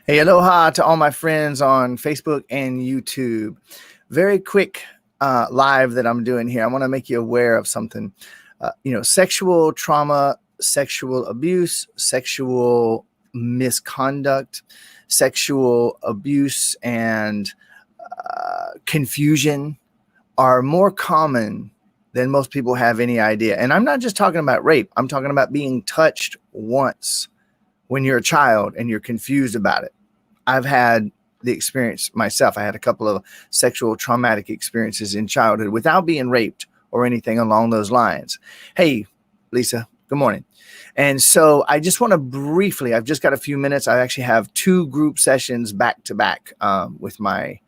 Hey, aloha to all my friends on Facebook and YouTube. Very quick live that I'm doing here. I want to make you aware of something. Sexual trauma, sexual abuse, sexual misconduct, sexual abuse, and confusion are more common than most people have any idea. And I'm not just talking about rape, I'm talking about being touched once when you're a child and you're confused about it. I've had the experience myself. I had a couple of sexual traumatic experiences in childhood without being raped or anything along those lines. Hey, Lisa, good morning. And so I just want to briefly, I've just got a few minutes. I actually have 2 group sessions back to back with my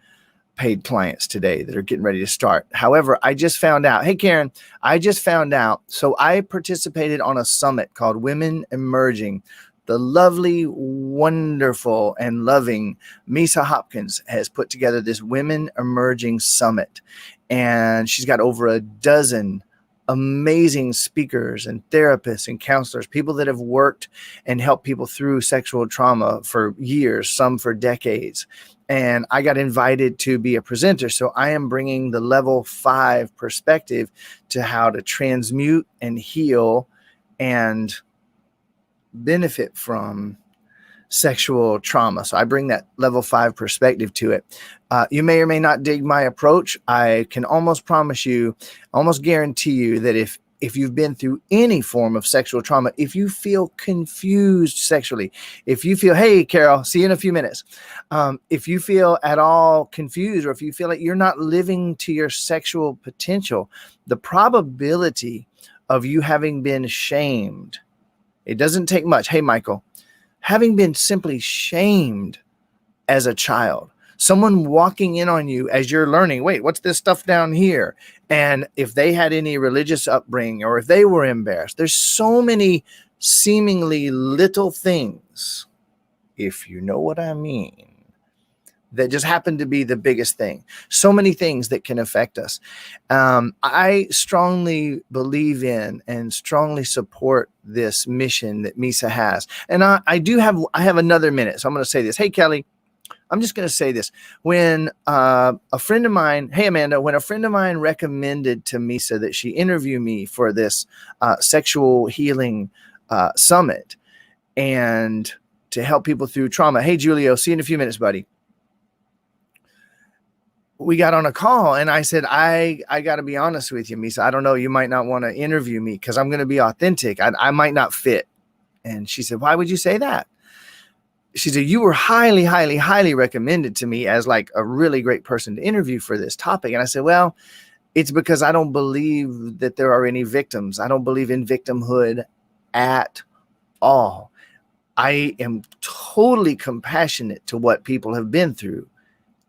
paid clients today that are getting ready to start. However, I just found out, hey, Karen, I just found out. So I participated on a summit called Women Emerging. The lovely, wonderful, and loving Misa Hopkins has put together this Women Emerging Summit. And she's got over a dozen amazing speakers and therapists and counselors, people that have worked and helped people through sexual trauma for years, some for decades. And I got invited to be a presenter. So I am bringing the level 5 perspective to how to transmute and heal and benefit from sexual trauma. So I bring that level 5 perspective to it. You may or may not dig my approach. I can almost promise you, almost guarantee you that if you've been through any form of sexual trauma, if you feel confused sexually, if you feel, hey, Carol, see you in a few minutes. If you feel at all confused, or if you feel like you're not living to your sexual potential, the probability of you having been shamed, it doesn't take much. Hey, Michael, having been simply shamed as a child, someone walking in on you as you're learning, wait, what's this stuff down here? And if they had any religious upbringing or if they were embarrassed, there's so many seemingly little things, if you know what I mean, that just happen to be the biggest thing. So many things that can affect us. I strongly believe in and strongly support this mission that Misa has. And I have another minute. So I'm going to say this. Hey, Kelly, I'm just going to say this. When a friend of mine, hey, Amanda, when a friend of mine recommended to Misa that she interview me for this sexual healing summit and to help people through trauma. Hey, Julio, see you in a few minutes, buddy. We got on a call and I said, I got to be honest with you, Misa. I don't know. You might not want to interview me because I'm going to be authentic. I might not fit. And she said, why would you say that? She said, you were highly, highly, highly recommended to me as like a really great person to interview for this topic. And I said, well, it's because I don't believe that there are any victims. I don't believe in victimhood at all. I am totally compassionate to what people have been through.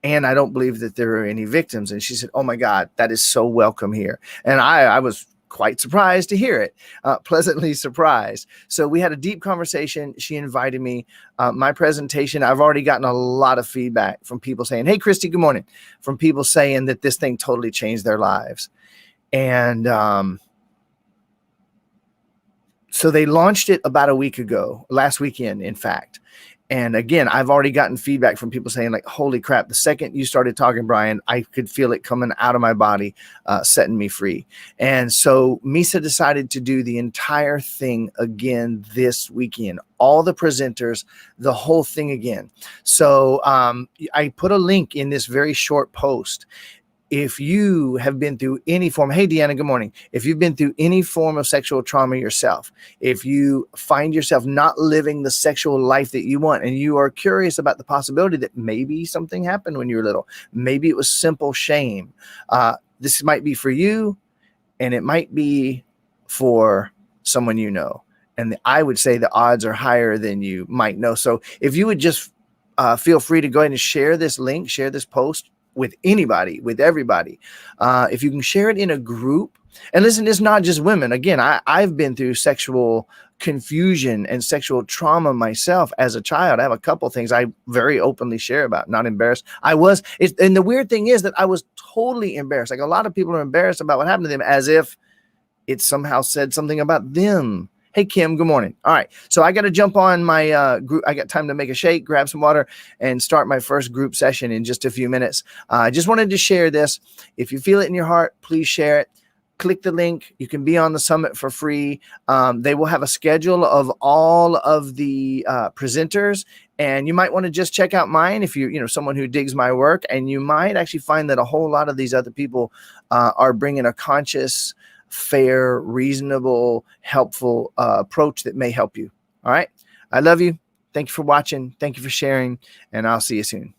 And I don't believe that there are any victims. And she said, oh my God, that is so welcome here. And I was quite surprised to hear it, pleasantly surprised. So we had a deep conversation. She invited me. My presentation, I've already gotten a lot of feedback from people saying, hey, Christy, good morning. From people saying that this thing totally changed their lives. And so they launched it about a week ago, last weekend, in fact. And again, I've already gotten feedback from people saying like, holy crap, the second you started talking, Brian, I could feel it coming out of my body, setting me free. And so Misa decided to do the entire thing again this weekend, all the presenters, the whole thing again. So I put a link in this very short post. If you have been through any form, hey, Deanna, good morning. If you've been through any form of sexual trauma yourself, if you find yourself not living the sexual life that you want, and you are curious about the possibility that maybe something happened when you were little, maybe it was simple shame. This might be for you, and it might be for someone you know. And I would say the odds are higher than you might know. So if you would just feel free to go ahead and share this link, share this post with anybody, with everybody. If you can share it in a group, and listen, it's not just women. Again, I've been through sexual confusion and sexual trauma myself as a child. I have a couple things I very openly share about, not embarrassed. And the weird thing is that I was totally embarrassed. Like a lot of people are embarrassed about what happened to them as if it somehow said something about them. Hey, Kim, good morning. All right. So I got to jump on my group. I got time to make a shake, grab some water, and start my first group session in just a few minutes. I just wanted to share this. If you feel it in your heart, please share it. Click the link. You can be on the summit for free. They will have a schedule of all of the presenters, and you might want to just check out mine if you're someone who digs my work, and you might actually find that a whole lot of these other people are bringing a conscious, fair, reasonable, helpful approach that may help you. All right. I love you. Thank you for watching. Thank you for sharing, and I'll see you soon.